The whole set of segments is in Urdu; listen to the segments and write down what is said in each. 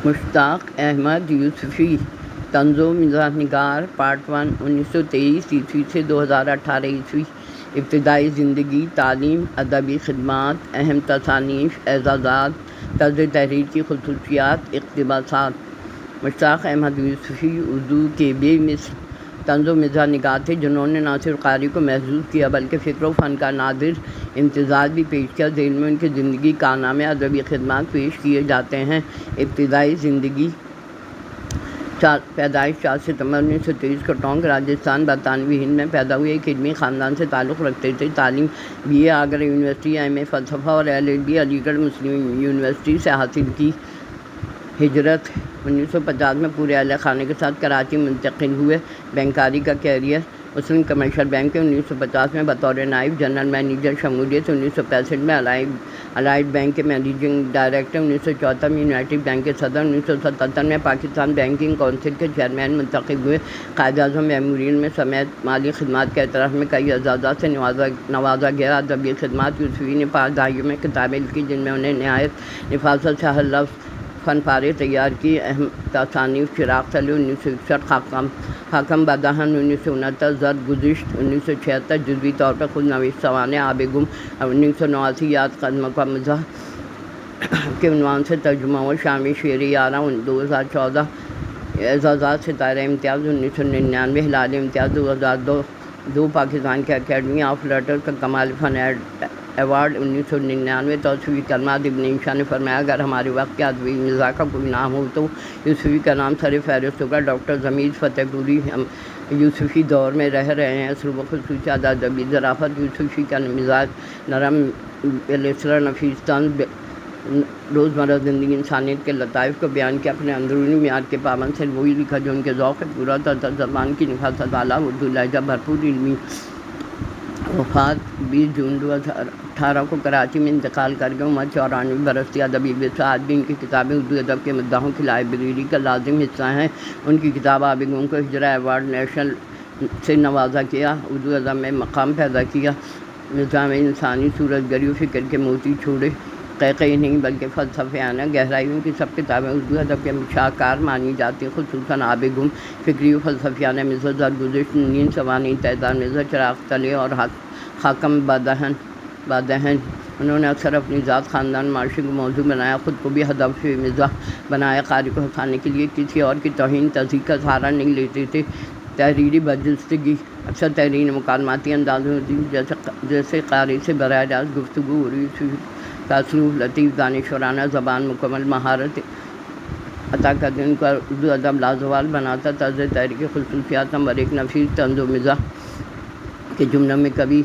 مشتاق احمد یوسفی، طنز و مزاح نگار، پارٹ 1، 1923 عیسوی سے 2018 عیسوی۔ ابتدائی زندگی، تعلیم، ادبی خدمات، اہم تصانیف، اعزازات، طرز تحریر کی خصوصیات، اقتباسات۔ مشتاق احمد یوسفی اردو کے بے مثل طنز و مزاح نگار تھے، جنہوں نے نہ صرف قاری کو محظوظ کیا بلکہ فکر و فن کا نادر امتزاج بھی پیش کیا۔ ذیل میں ان کی زندگی کارنامے، ادبی خدمات پیش کیے جاتے ہیں۔ ابتدائی زندگی: پیدائش 4 ستمبر 1923 کو ٹونک، راجستھان، برطانوی ہند میں پیدا ہوئے۔ ایک علمی خاندان سے تعلق رکھتے تھے۔ تعلیم BA آگرہ یونیورسٹی، MA فلسفہ اور LLB علی گڑھ مسلم یونیورسٹی سے حاصل کی۔ ہجرت: 1950 میں پورے اہل خانے کے ساتھ کراچی منتقل ہوئے۔ بینکاری کا کیریئر: مسلم کمرشل بینک میں 1950 میں بطور نائب جنرل مینیجر شمولیت، 1965 میں الائڈ بینک کے منیجنگ ڈائریکٹر، 1974 میں یونائیٹڈ بینک کے صدر، 1977 میں پاکستان بینکنگ کونسل کے چیئرمین منتخب ہوئے۔ قائد اعظم میموریل میں سمیت مالی خدمات کے اعتراف میں کئی اعزازات سے نوازا گیا۔ ادبی خدمات: یوسفی نے 5 دہائیوں میں کتابیں لکھی جن میں انہیں نہایت نفاست سے ہر لفظ فن پارے تیار کی۔ اہم تصانیف: چراغ تلے 1961، خاکم بدہن 1969، زرد گزشت 1976، جزوی طور پر خود نوشت سوانح آب گم 1989، یاد قدموں کا مزاح کے عنوان سے ترجمہ ہوا، شامی شعر یاراں 2014۔ اعزازات: ستارہ امتیاز 1999، ہلال امتیاز 2002، پاکستان کی اکیڈمی آف لیٹرز کا کمال فن ایوارڈ 1999۔ توصیفی کلمات: ابن عیشیٰ نے فرمایا، اگر ہمارے وقت کے ادبی مزاح کا کوئی نام ہو تو یوسفی کا نام سر فہرست ہوگا۔ ڈاکٹر ضمیر فتح پوری ہم یوسفی دور میں رہ رہے ہیں۔ اصل و خصوصیات: ادبی ظرافت: یوسفی کا مزاج نرم، بالاسرار نفیس طنز، روزمرہ زندگی انسانیت کے لطائف کو بیان کیا، اپنے اندرونی معیار کے پابند سے وہی لکھا جو ان کے ذوق پورا تھا۔ زبان کی نفاست اعلیٰ، اردو لہجہ بھرپور، علمی۔ وفات 20 جون 2018 کو کراچی میں انتقال کر گئے، عمر 94 برس تھی۔ ادبی ورثہ: آج بھی ان کی کتابیں اردو ادب کے مداحوں کی لائبریری کا لازم حصہ ہیں۔ ان کی کتاب آب گم کو ہجرہ ایوارڈ نیشنل سے نوازا گیا، اردو ادب میں مقام پیدا کیا۔ نظام انسانی، صورت گری و فکر کے موتی چھوڑے، قیقی نہیں بلکہ فلسفیانہ گہرائی۔ ان کی سب کتابیں اردو ادب کے شاہکار مانی جاتی ہیں، خصوصاً آب گم فکری و فلسفیانہ مزاح، زرد گزشت، نیند سوانح تیزار مزاح، چراغ تلے اور خاکم بدہن۔ انہوں نے اکثر اپنی ذات، خاندان، معاشرے کو موضوع بنایا، خود کو بھی ہدف مزاح بنایا۔ قاری کو ہنسانے کے لیے کسی اور کی توہین تذییع کا سہارا نہیں لیتے تھے۔ تحریری برجستگی: اکثر تحریر مکالماتی انداز میں ہوتی جیسے قاری سے براہ راست گفتگو ہو رہی۔ یوسفی کا اسلوب لطیف، دانشورانہ، زبان مکمل مہارت عطا کرتی ان کا اردو ادب لازوال بناتا۔ طرز تحریر کی خصوصیات: نمبر 1، نفیس طنز و مزاح کے جملوں میں کبھی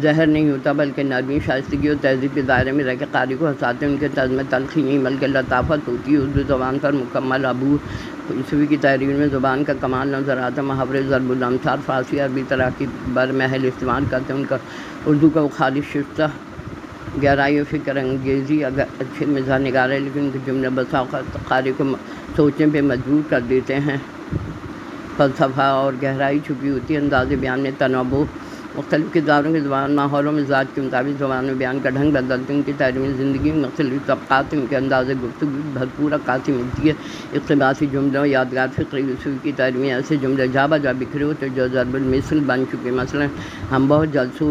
زہر نہیں ہوتا بلکہ نرمی، شائستگی اور تہذیب کے دائرے میں رہ کے قاری کو ہنساتے ہیں۔ ان کے طرز میں تلخی نہیں بلکہ لطافت ہوتی ہے۔ اردو زبان پر مکمل عبور: یوسفی کی تحریر میں زبان کا کمال نظر آتا ہے۔ محاورے، ضرب الامثال، فارسی عربی تراکیب برمحل استعمال کرتے ہیں۔ ان کا اردو کا وہ خالص شستہ گہرائی و فکر انگیزی۔ اگر اچھے مزاح نگار ہے لیکن ان کے جملے بسا اوقات قاری کو سوچنے پہ مجبور کر دیتے ہیں۔ فلسفہ اور گہرائی چھپی ہوتی ہے۔ انداز بیان میں تنوع: مختلف کرداروں کے زبان، ماحول و مزاج کے مطابق زبان میں بیان کا ڈھنگ بدلتے ہیں۔ ان کی تعلیمی زندگی میں مختلف طبقات ان کے انداز گفتگو بھرپور عکاسی ملتی ہے۔ اقتباسی جملوں، یادگار فقرے: یوسفی کی تعلیم میں ایسے جملے جا بجا بکھرے ہوتے جو ضرب المثل بن چکے۔ مثلاً، ہم بہت جلد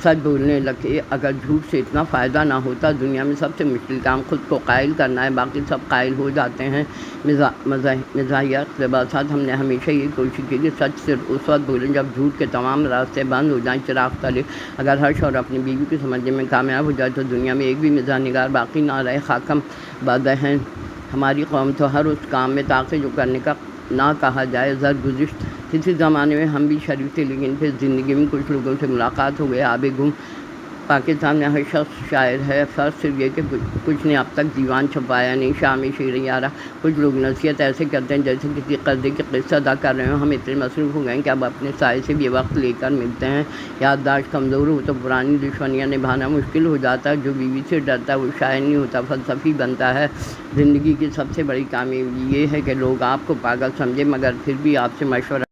سچ بولنے لگے، اگر جھوٹ سے اتنا فائدہ نہ ہوتا۔ دنیا میں سب سے مشکل کام خود کو قائل کرنا ہے، باقی سب قائل ہو جاتے ہیں۔ مزاحیہ اقتباسات: ہم نے ہمیشہ یہ کوشش کی کہ سچ صرف اس وقت بولیں جب جھوٹ کے تمام راستے بند ہو جائیں۔ چراغ تلے: اگر ہر شوہر اپنی بیوی کو سمجھنے میں کامیاب ہو جائے تو دنیا میں ایک بھی مزاح نگار باقی نہ رہے۔ خاکم بدہن: ہماری قوم تو ہر اس کام میں طاق ہے جو کرنے کا نہ کہا جائے۔ زرد گزشت: کسی زمانے میں ہم بھی شریف تھے لیکن پھر زندگی میں کچھ لوگوں سے ملاقات ہو گئی۔ آب گم: پاکستان میں ہر شخص شاعر ہے، فرض صرف یہ کہ کچھ نے اب تک دیوان چھپایا نہیں۔ شامی شعر یاراں: کچھ لوگ نصیحت ایسے کرتے ہیں جیسے کسی قصے کی قصہ ادا کر رہے ہوں۔ ہم اتنے مصروف ہو گئے ہیں کہ اب اپنے سائے سے بھی وقت لے کر ملتے ہیں۔ یادداشت کمزور ہو تو پرانی دشمنیاں نبھانا مشکل ہو جاتا ہے۔ جو بیوی سے ڈرتا ہے وہ شاعر نہیں ہوتا، فلسفی بنتا ہے۔ زندگی کی سب سے بڑی کامیابی یہ ہے کہ لوگ آپ کو پاگل سمجھیں مگر پھر بھی آپ سے مشورہ